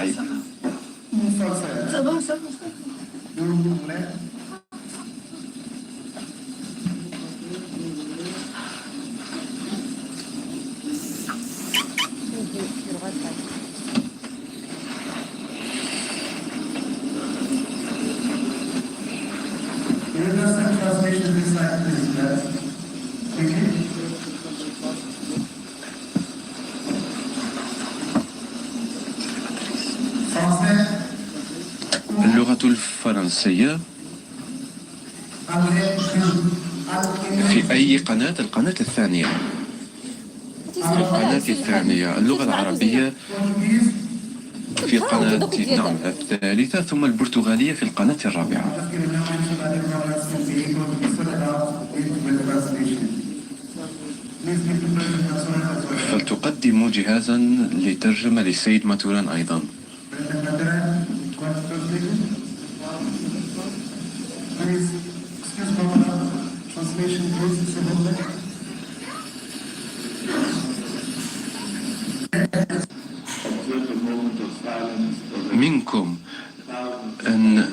اللاعب. اللغة الفرنسية في أي قناة؟ القناة الثانية. القناة الثانية. اللغة العربية في القناة نعم الثالثة، ثم البرتغالية في القناة الرابعة. فلتقدموا جهازا لترجمة للسيد ماتوران أيضا. منكم أن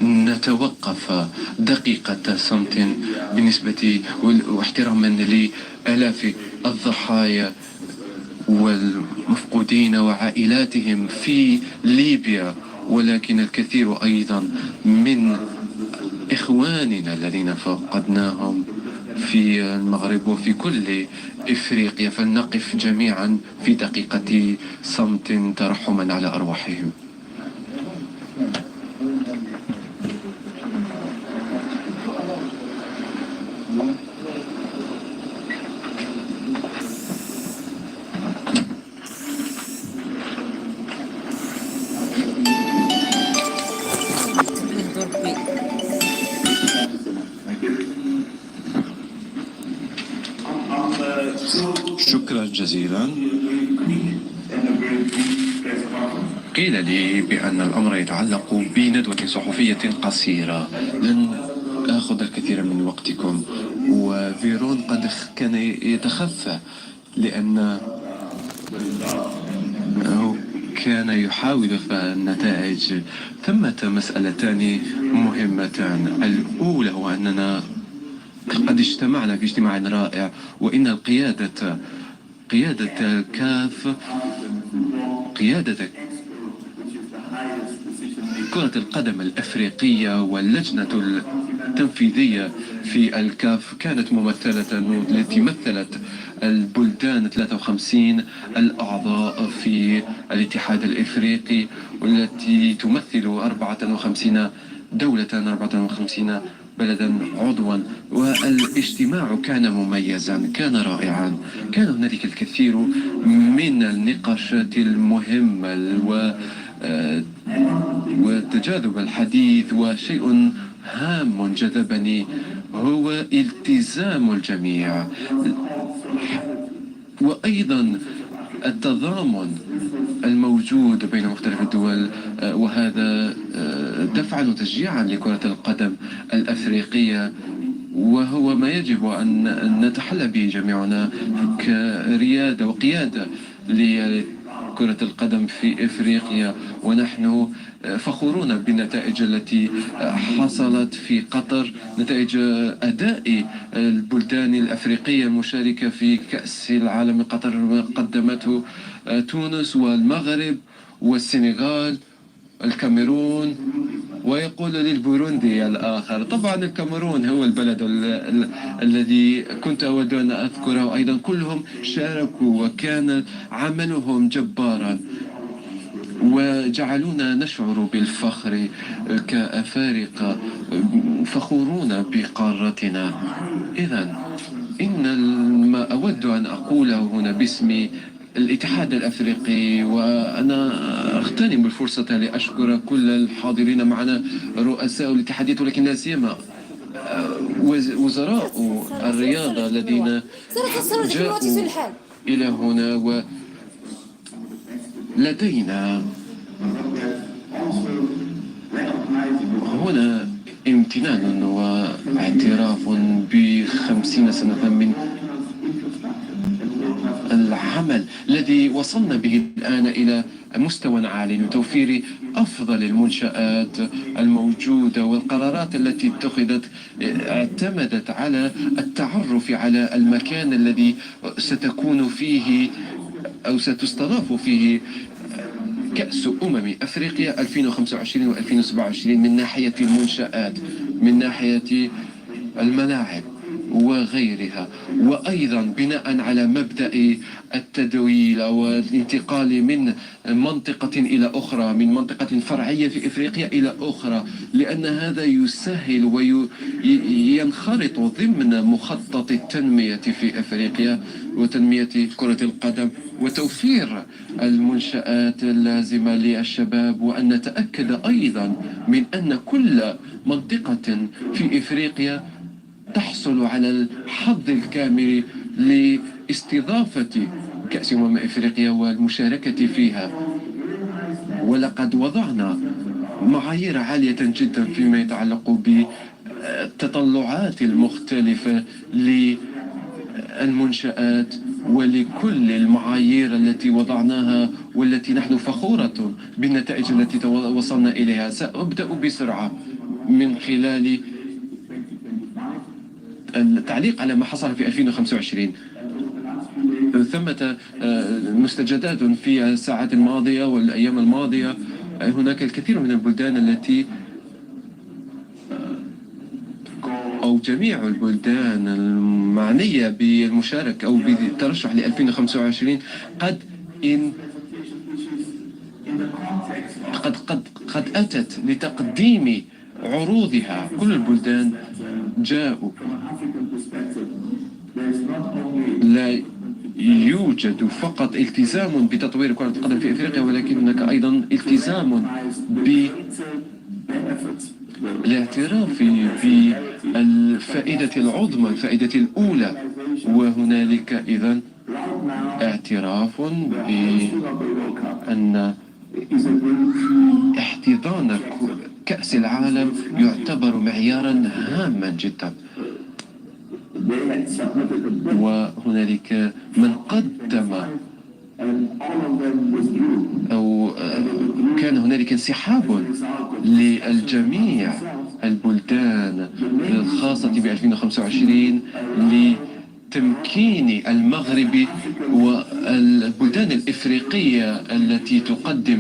نتوقف دقيقة صمت بالنسبة واحتراما لآلاف الضحايا والمفقودين وعائلاتهم في ليبيا، ولكن الكثير أيضا من إخواننا الذين فقدناهم في المغرب وفي كل إفريقيا. فلنقف جميعا في دقيقة صمت ترحما على أرواحهم. شكرا جزيلا. قيل لي بأن الأمر يتعلق بندوة صحفية قصيرة، لن أخذ الكثير من وقتكم. وفيرون قد كان يتخفى لأنه كان يحاول النتائج. ثمة مسألتان مهمتان. الأولى هو أننا قد اجتمعنا في اجتماع رائع، وإن قيادة الكاف، قيادة كرة القدم الأفريقية واللجنة التنفيذية في الكاف كانت ممثلة التي مثلت البلدان 53 الأعضاء في الاتحاد الإفريقي، والتي تمثل 54 دولة، 54 بلدا عضوا. والاجتماع كان مميزا، كان رائعا. كان هنالك الكثير من النقاشات المهمة وتجاذب الحديث، وشيء هام جذبني هو التزام الجميع، وأيضا التضامن الموجود بين مختلف الدول، وهذا دفعا وتشجيعا لكرة القدم الأفريقية، وهو ما يجب أن نتحلى به جميعنا كريادة وقيادة لكرة القدم في إفريقيا. ونحن فخورون بالنتائج التي حصلت في قطر، نتائج أداء البلدان الأفريقية المشاركة في كأس العالم قطر قدمته تونس والمغرب والسنغال الكاميرون، ويقول للبوروندي الآخر. طبعا الكاميرون هو البلد الذي كنت أود أن أذكره أيضا. كلهم شاركوا وكان عملهم جبارا وجعلونا نشعر بالفخر كأفارقة فخورون بقارتنا. إذن إن ما أود أن أقوله هنا باسم الاتحاد الأفريقي، وأنا أغتنم الفرصة لأشكر كل الحاضرين معنا، رؤساء الاتحادات، ولكن لا سيما وزراء الرياضة الذين جاءوا إلى هنا. ولدينا هنا امتنان واعتراف ب50 سنة من العمل الذي اللي وصلنا به الآن إلى مستوى عال وتوفير أفضل المنشآت الموجودة، والقرارات التي اتخذت اعتمدت على التعرف على المكان الذي ستكون فيه أو ستستضاف فيه كأس أفريقيا 2025 و2027 من ناحية المنشآت، من ناحية الملاعب وغيرها، وأيضا بناء على مبدأ التدويل أو الانتقال من منطقة إلى أخرى، من منطقة فرعية في إفريقيا إلى أخرى، لأن هذا يسهل وينخرط ضمن مخطط التنمية في إفريقيا وتنمية كرة القدم وتوفير المنشآت اللازمة للشباب، وأن نتأكد أيضا من أن كل منطقة في إفريقيا تحصل على الحظ الكامل لاستضافة كأس إفريقيا والمشاركة فيها. ولقد وضعنا معايير عالية جدا فيما يتعلق بالتطلعات المختلفة للمنشآت ولكل المعايير التي وضعناها والتي نحن فخورة بالنتائج التي وصلنا إليها. سأبدأ بسرعة من خلال التعليق على ما حصل في 2025. ثمة مستجدات في الساعات الماضية والأيام الماضية. هناك الكثير من البلدان التي أو جميع البلدان المعنية بالمشاركة أو بالترشح ل 2025 قد أتت لتقديم عروضها. كل البلدان جاءوا. لا يوجد فقط التزام بتطوير كرة القدم في إفريقيا، ولكن هناك أيضا التزام بالاعتراف بالفائدة العظمى، الفائدة الأولى، وهنالك إذن اعتراف بأن احتضان كأس العالم يعتبر معيارا هاما جدا. وهنالك من قدم أو كان هنالك انسحاب للجميع البلدان الخاصة ب 2025 لتمكين المغرب والبلدان الإفريقية التي تقدم